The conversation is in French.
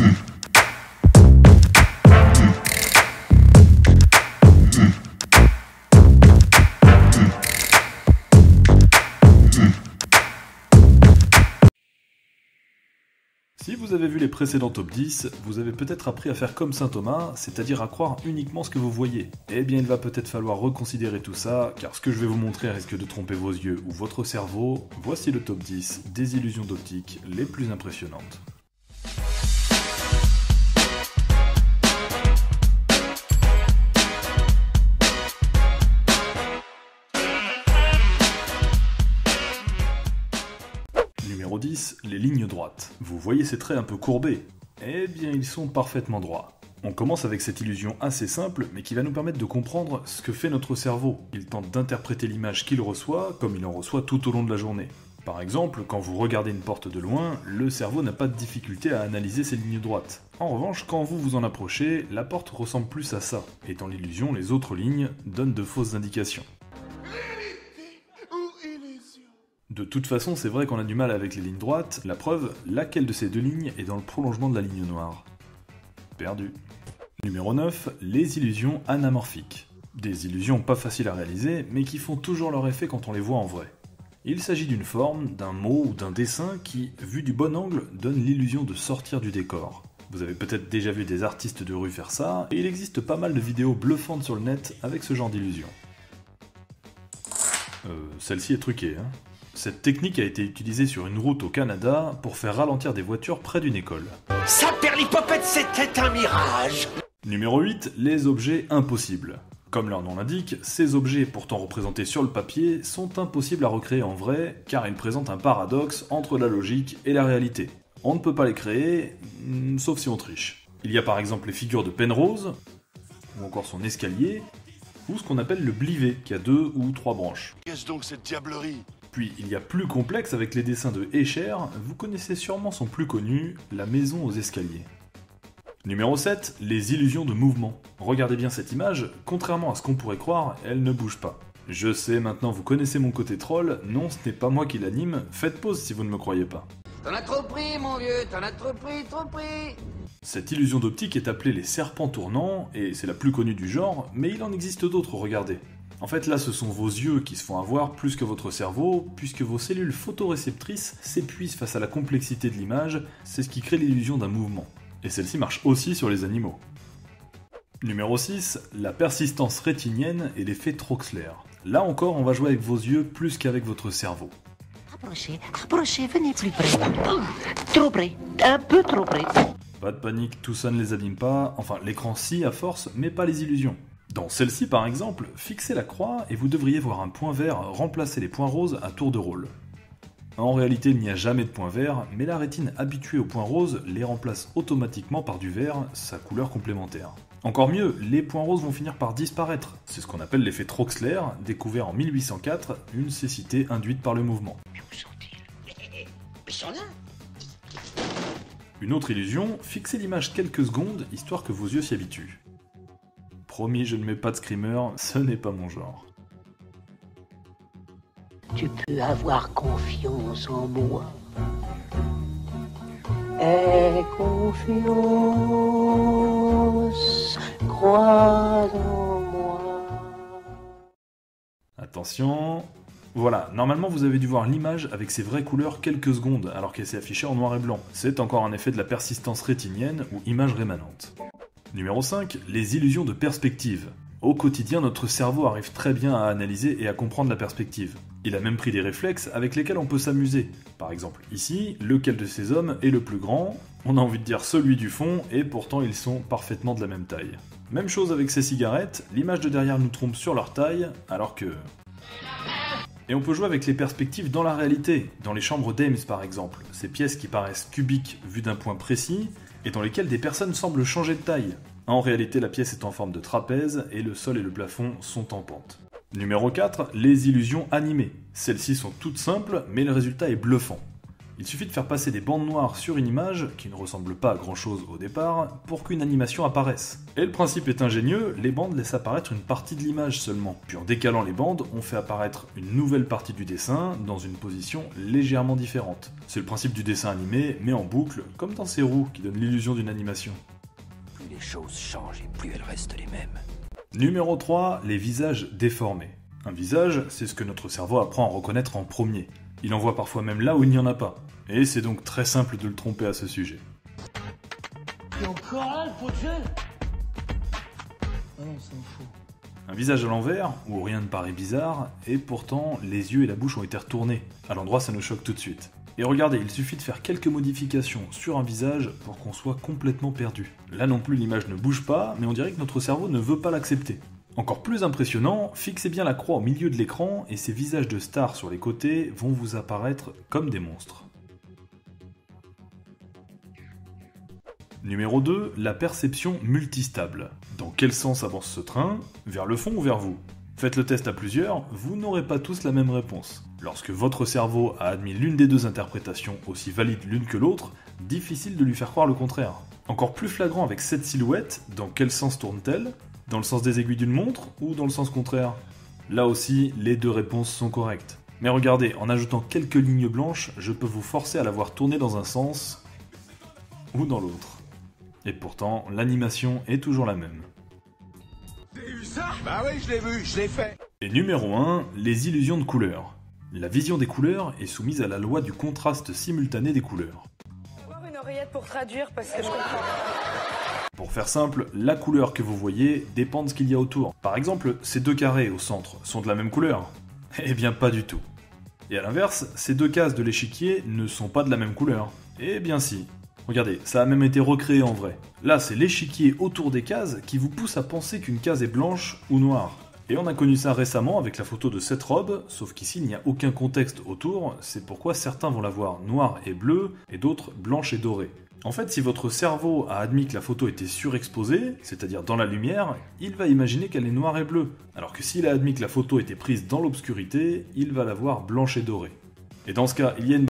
Si vous avez vu les précédents top 10, vous avez peut-être appris à faire comme saint Thomas, c'est-à-dire à croire uniquement ce que vous voyez. Eh bien il va peut-être falloir reconsidérer tout ça, car ce que je vais vous montrer risque de tromper vos yeux ou votre cerveau. Voici le top 10 des illusions d'optique les plus impressionnantes. Numéro 10, les lignes droites. Vous voyez ces traits un peu courbés? Eh bien ils sont parfaitement droits. On commence avec cette illusion assez simple, mais qui va nous permettre de comprendre ce que fait notre cerveau. Il tente d'interpréter l'image qu'il reçoit, comme il en reçoit tout au long de la journée. Par exemple, quand vous regardez une porte de loin, le cerveau n'a pas de difficulté à analyser ces lignes droites. En revanche, quand vous vous en approchez, la porte ressemble plus à ça, et dans l'illusion, les autres lignes donnent de fausses indications. De toute façon, c'est vrai qu'on a du mal avec les lignes droites, la preuve, laquelle de ces deux lignes est dans le prolongement de la ligne noire? Perdu. Numéro 9, les illusions anamorphiques. Des illusions pas faciles à réaliser, mais qui font toujours leur effet quand on les voit en vrai. Il s'agit d'une forme, d'un mot ou d'un dessin qui, vu du bon angle, donne l'illusion de sortir du décor. Vous avez peut-être déjà vu des artistes de rue faire ça, et il existe pas mal de vidéos bluffantes sur le net avec ce genre d'illusion. Celle-ci est truquée, hein. Cette technique a été utilisée sur une route au Canada pour faire ralentir des voitures près d'une école. Saperlipopette, c'était un mirage! Numéro 8, les objets impossibles. Comme leur nom l'indique, ces objets pourtant représentés sur le papier sont impossibles à recréer en vrai, car ils présentent un paradoxe entre la logique et la réalité. On ne peut pas les créer, sauf si on triche. Il y a par exemple les figures de Penrose, ou encore son escalier, ou ce qu'on appelle le blivet, qui a 2 ou 3 branches. Qu'est-ce donc cette diablerie? Puis il y a plus complexe avec les dessins de Escher, vous connaissez sûrement son plus connu, la maison aux escaliers. Numéro 7, les illusions de mouvement. Regardez bien cette image, contrairement à ce qu'on pourrait croire, elle ne bouge pas. Je sais, maintenant vous connaissez mon côté troll, non ce n'est pas moi qui l'anime, faites pause si vous ne me croyez pas. T'en as trop pris mon vieux, t'en as trop pris, trop pris. Cette illusion d'optique est appelée les serpents tournants, et c'est la plus connue du genre, mais il en existe d'autres, regardez. En fait là ce sont vos yeux qui se font avoir plus que votre cerveau, puisque vos cellules photoréceptrices s'épuisent face à la complexité de l'image, c'est ce qui crée l'illusion d'un mouvement. Et celle-ci marche aussi sur les animaux. Numéro 6, la persistance rétinienne et l'effet Troxler. Là encore on va jouer avec vos yeux plus qu'avec votre cerveau. Approchez, approchez, venez plus près. Trop près, un peu trop près. Pas de panique, tout ça ne les abîme pas, enfin l'écran si à force, mais pas les illusions. Dans celle-ci par exemple, fixez la croix et vous devriez voir un point vert remplacer les points roses à tour de rôle. En réalité il n'y a jamais de points verts, mais la rétine habituée aux points roses les remplace automatiquement par du vert, sa couleur complémentaire. Encore mieux, les points roses vont finir par disparaître, c'est ce qu'on appelle l'effet Troxler, découvert en 1804, une cécité induite par le mouvement. Mais où sont-ils? Ils sont là. Une autre illusion, fixez l'image quelques secondes histoire que vos yeux s'y habituent. Promis, je ne mets pas de screamer, ce n'est pas mon genre. Tu peux avoir confiance en moi. Aie confiance, crois en moi. Attention... Voilà, normalement vous avez dû voir l'image avec ses vraies couleurs quelques secondes, alors qu'elle s'est affichée en noir et blanc. C'est encore un effet de la persistance rétinienne ou image rémanente. Numéro 5, les illusions de perspective. Au quotidien, notre cerveau arrive très bien à analyser et à comprendre la perspective. Il a même pris des réflexes avec lesquels on peut s'amuser. Par exemple, ici, lequel de ces hommes est le plus grand? On a envie de dire celui du fond, et pourtant ils sont parfaitement de la même taille. Même chose avec ces cigarettes, l'image de derrière nous trompe sur leur taille, alors que... Et on peut jouer avec les perspectives dans la réalité, dans les chambres d'Ames par exemple, ces pièces qui paraissent cubiques vues d'un point précis, et dans lesquelles des personnes semblent changer de taille. En réalité, la pièce est en forme de trapèze, et le sol et le plafond sont en pente. Numéro 4, les illusions animées. Celles-ci sont toutes simples, mais le résultat est bluffant. Il suffit de faire passer des bandes noires sur une image, qui ne ressemble pas à grand chose au départ, pour qu'une animation apparaisse. Et le principe est ingénieux, les bandes laissent apparaître une partie de l'image seulement. Puis en décalant les bandes, on fait apparaître une nouvelle partie du dessin, dans une position légèrement différente. C'est le principe du dessin animé, mais en boucle, comme dans ces roues qui donnent l'illusion d'une animation. Plus les choses changent et plus elles restent les mêmes. Numéro 3, les visages déformés. Un visage, c'est ce que notre cerveau apprend à reconnaître en premier. Il en voit parfois même là où il n'y en a pas. Et c'est donc très simple de le tromper à ce sujet. Et encore là, le pot de gel. Ah non, ça me fout. Un visage à l'envers, où rien ne paraît bizarre, et pourtant les yeux et la bouche ont été retournés. À l'endroit, ça nous choque tout de suite. Et regardez, il suffit de faire quelques modifications sur un visage pour qu'on soit complètement perdu. Là non plus, l'image ne bouge pas, mais on dirait que notre cerveau ne veut pas l'accepter. Encore plus impressionnant, fixez bien la croix au milieu de l'écran et ces visages de stars sur les côtés vont vous apparaître comme des monstres. Numéro 2, la perception multistable. Dans quel sens avance ce train? Vers le fond ou vers vous? Faites le test à plusieurs, vous n'aurez pas tous la même réponse. Lorsque votre cerveau a admis l'une des deux interprétations aussi valides l'une que l'autre, difficile de lui faire croire le contraire. Encore plus flagrant avec cette silhouette, dans quel sens tourne-t-elle? Dans le sens des aiguilles d'une montre ou dans le sens contraire? Là aussi, les deux réponses sont correctes. Mais regardez, en ajoutant quelques lignes blanches, je peux vous forcer à la voir tourner dans un sens ou dans l'autre. Et pourtant, l'animation est toujours la même. T'as vu ça? Bah oui, je l'ai vu, je l'ai fait. Et numéro 1, les illusions de couleurs. La vision des couleurs est soumise à la loi du contraste simultané des couleurs. Avoir une oreillette pour traduire parce que je comprends. Pour faire simple, la couleur que vous voyez dépend de ce qu'il y a autour. Par exemple, ces deux carrés au centre sont de la même couleur? Eh bien pas du tout. Et à l'inverse, ces deux cases de l'échiquier ne sont pas de la même couleur. Eh bien si. Regardez, ça a même été recréé en vrai. Là, c'est l'échiquier autour des cases qui vous pousse à penser qu'une case est blanche ou noire. Et on a connu ça récemment avec la photo de cette robe, sauf qu'ici il n'y a aucun contexte autour, c'est pourquoi certains vont la voir noire et bleue, et d'autres blanche et dorée. En fait, si votre cerveau a admis que la photo était surexposée, c'est-à-dire dans la lumière, il va imaginer qu'elle est noire et bleue. Alors que s'il a admis que la photo était prise dans l'obscurité, il va la voir blanche et dorée. Et dans ce cas, il y a une